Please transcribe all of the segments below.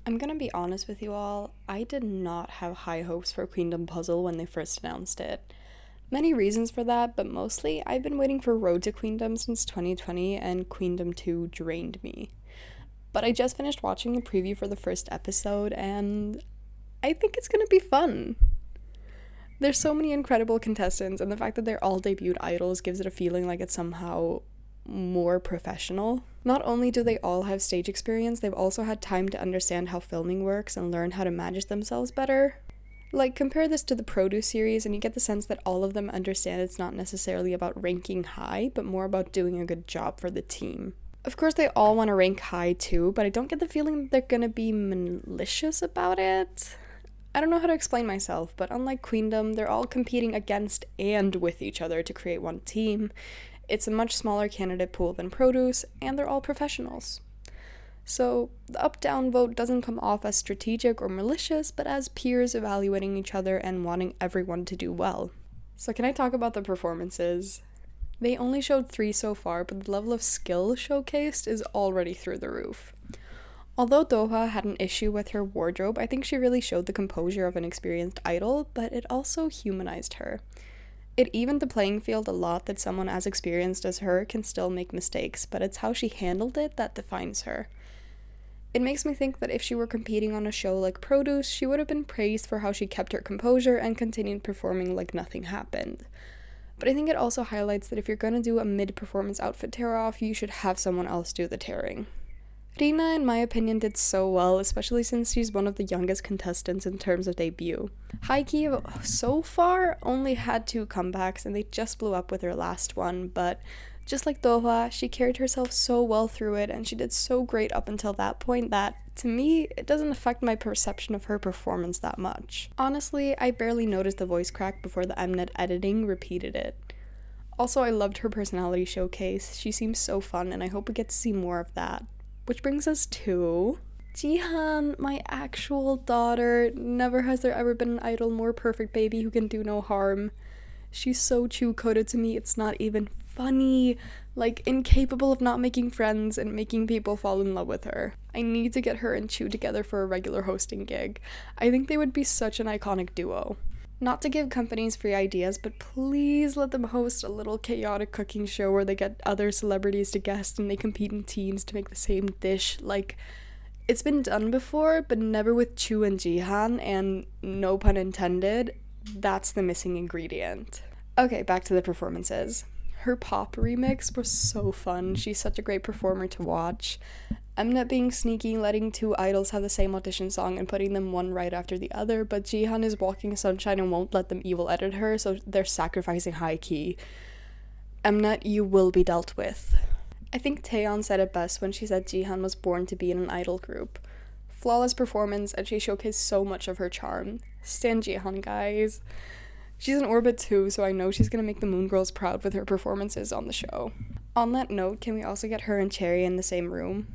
I'm gonna be honest with you all, I did not have high hopes for Queendom Puzzle when they first announced it. Many reasons for that, but mostly I've been waiting for Road to Queendom since 2020 and Queendom 2 drained me. But I just finished watching the preview for the first episode and I think it's gonna be fun. There's so many incredible contestants, and the fact that they're all debuted idols gives it a feeling like it's somehow more professional. Not only do they all have stage experience, they've also had time to understand how filming works and learn how to manage themselves better. Like, compare this to the Produce series, and you get the sense that all of them understand it's not necessarily about ranking high, but more about doing a good job for the team. Of course, they all want to rank high too, but I don't get the feeling that they're gonna be malicious about it. I don't know how to explain myself, but unlike Queendom, they're all competing against and with each other to create one team. It's a much smaller candidate pool than Produce, and they're all professionals. So, the up-down vote doesn't come off as strategic or malicious, but as peers evaluating each other and wanting everyone to do well. So can I talk about the performances? They only showed 3 so far, but the level of skill showcased is already through the roof. Although Doha had an issue with her wardrobe, I think she really showed the composure of an experienced idol, but it also humanized her. It evened the playing field a lot that someone as experienced as her can still make mistakes, but it's how she handled it that defines her. It makes me think that if she were competing on a show like Produce, she would have been praised for how she kept her composure and continued performing like nothing happened. But I think it also highlights that if you're gonna do a mid-performance outfit tear-off, you should have someone else do the tearing. Rina, in my opinion, did so well, especially since she's one of the youngest contestants in terms of debut. Heike, so far, only had 2 comebacks, and they just blew up with her last one, but just like Doha, she carried herself so well through it, and she did so great up until that point that, to me, it doesn't affect my perception of her performance that much. Honestly, I barely noticed the voice crack before the Mnet editing repeated it. Also, I loved her personality showcase. She seems so fun, and I hope we get to see more of that. Which brings us to Jihan, my actual daughter. Never has there ever been an idol more perfect baby who can do no harm. She's so chew-coated to me, it's not even funny. Like, incapable of not making friends and making people fall in love with her. I need to get her and Chew together for a regular hosting gig. I think they would be such an iconic duo. Not to give companies free ideas, but please let them host a little chaotic cooking show where they get other celebrities to guest and they compete in teams to make the same dish. Like, it's been done before, but never with Chu and Jihan, and no pun intended, that's the missing ingredient. Okay, back to the performances. Her pop remix was so fun. She's such a great performer to watch. Mnet being sneaky, letting 2 idols have the same audition song and putting them one right after the other, but Jihan is walking sunshine and won't let them evil edit her, so they're sacrificing high key. Mnet, you will be dealt with. I think Taeyeon said it best when she said Jihan was born to be in an idol group. Flawless performance, and she showcased so much of her charm. Stan Jihan, guys. She's in orbit too, so I know she's gonna make the Moon Girls proud with her performances on the show. On that note, can we also get her and Cherry in the same room?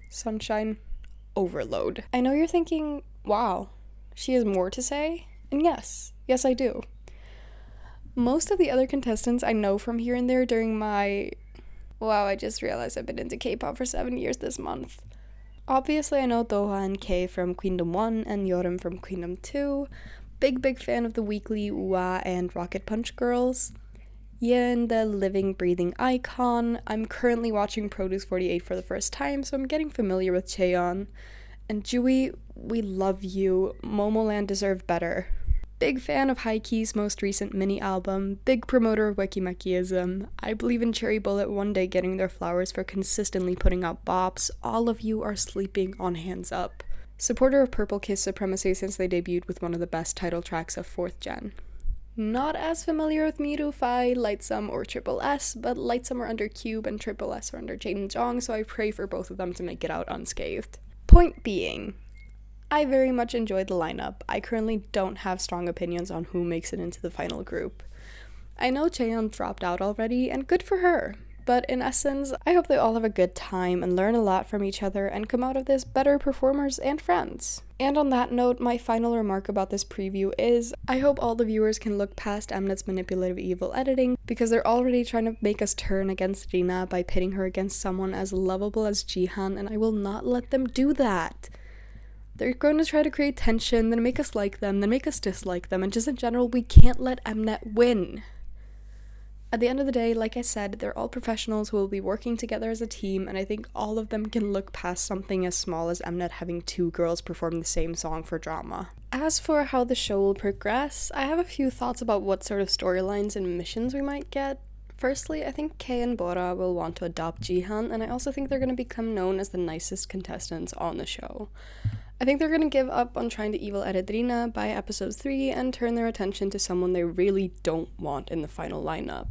Sunshine overload. I know you're thinking, wow, she has more to say? And yes I do. Most of the other contestants I know from here and there during my... Wow, I just realized I've been into K-pop for 7 years this month. Obviously I know Doha and Kay from Queendom 1 and Yerim from Queendom 2. Big fan of the weekly UA and Rocket Punch girls. Yin, the living, breathing icon. I'm currently watching Produce 48 for the first time, so I'm getting familiar with Cheon. And Jui, we love you. Momoland deserved better. Big fan of Heike's most recent mini-album. Big promoter of Wekimekism. I believe in Cherry Bullet one day getting their flowers for consistently putting out bops. All of you are sleeping on Hands Up. Supporter of Purple Kiss supremacy since they debuted with one of the best title tracks of 4th gen. Not as familiar with Miru, Fi, Lightsum, or Triple S, but Lightsum are under Cube and Triple S are under Jaden Jong, so I pray for both of them to make it out unscathed. Point being, I very much enjoyed the lineup. I currently don't have strong opinions on who makes it into the final group. I know Cheon dropped out already, and good for her. But in essence, I hope they all have a good time and learn a lot from each other and come out of this better performers and friends. And on that note, my final remark about this preview is, I hope all the viewers can look past Mnet's manipulative evil editing, because they're already trying to make us turn against Rina by pitting her against someone as lovable as Jihan, and I will not let them do that. They're going to try to create tension, then make us like them, then make us dislike them, and just in general, we can't let Mnet win. At the end of the day, like I said, they're all professionals who will be working together as a team, and I think all of them can look past something as small as Mnet having two girls perform the same song for drama. As for how the show will progress, I have a few thoughts about what sort of storylines and missions we might get. Firstly, I think Kay and Bora will want to adopt Jihan, and I also think they're going to become known as the nicest contestants on the show. I think they're going to give up on trying to evil Eredrina by episode 3 and turn their attention to someone they really don't want in the final lineup.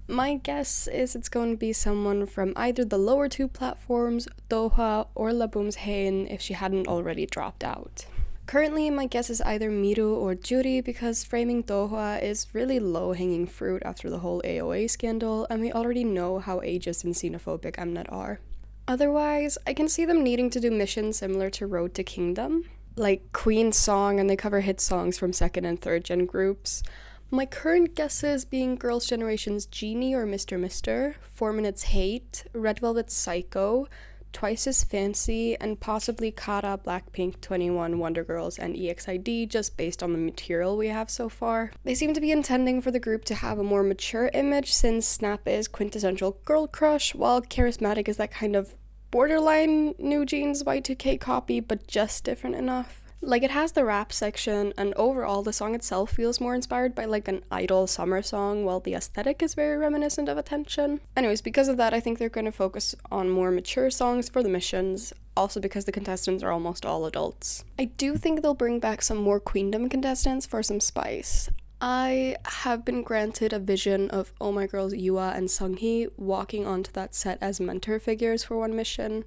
My guess is it's going to be someone from either the lower two platforms, Doha or Laboom's Hain, if she hadn't already dropped out. Currently, my guess is either Miru or Juri because framing Doha is really low-hanging fruit after the whole AOA scandal, and we already know how ageist and xenophobic Mnet are. Otherwise, I can see them needing to do missions similar to Road to Kingdom, like Queen's song, and they cover hit songs from second and third gen groups. My current guesses being Girls' Generation's Genie or Mr. Mister, 4 Minutes Hate, Red Velvet's Psycho, Twice as Fancy, and possibly Kara, Blackpink, 21, Wonder Girls, and EXID, just based on the material we have so far. They seem to be intending for the group to have a more mature image, since Snap is quintessential girl crush, while Charismatic is that kind of borderline New Jeans Y2K copy, but just different enough. Like, it has the rap section, and overall the song itself feels more inspired by like an idol summer song, while the aesthetic is very reminiscent of Attention. Anyways, because of that, I think they're going to focus on more mature songs for the missions, also because the contestants are almost all adults. I do think they'll bring back some more Queendom contestants for some spice. I have been granted a vision of Oh My Girls Yua and Sunghee walking onto that set as mentor figures for one mission.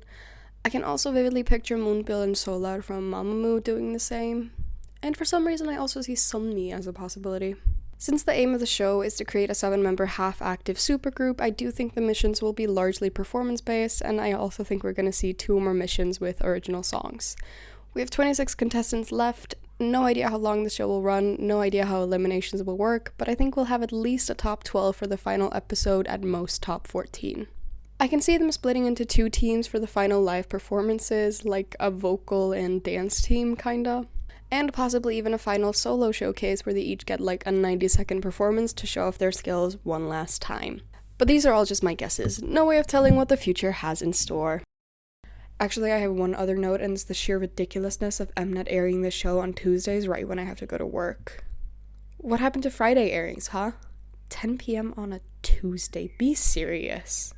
I can also vividly picture Moonbill and Solar from Mamamoo doing the same. And for some reason I also see Sunmi as a possibility. Since the aim of the show is to create a 7-member half-active supergroup, I do think the missions will be largely performance-based, and I also think we're going to see 2 more missions with original songs. We have 26 contestants left, no idea how long the show will run, no idea how eliminations will work, but I think we'll have at least a top 12 for the final episode, at most top 14. I can see them splitting into 2 teams for the final live performances, like a vocal and dance team, kinda. And possibly even a final solo showcase where they each get like a 90-second performance to show off their skills one last time. But these are all just my guesses, no way of telling what the future has in store. Actually, I have one other note, and it's the sheer ridiculousness of Mnet airing the show on Tuesdays right when I have to go to work. What happened to Friday airings, huh? 10 p.m. on a Tuesday, be serious.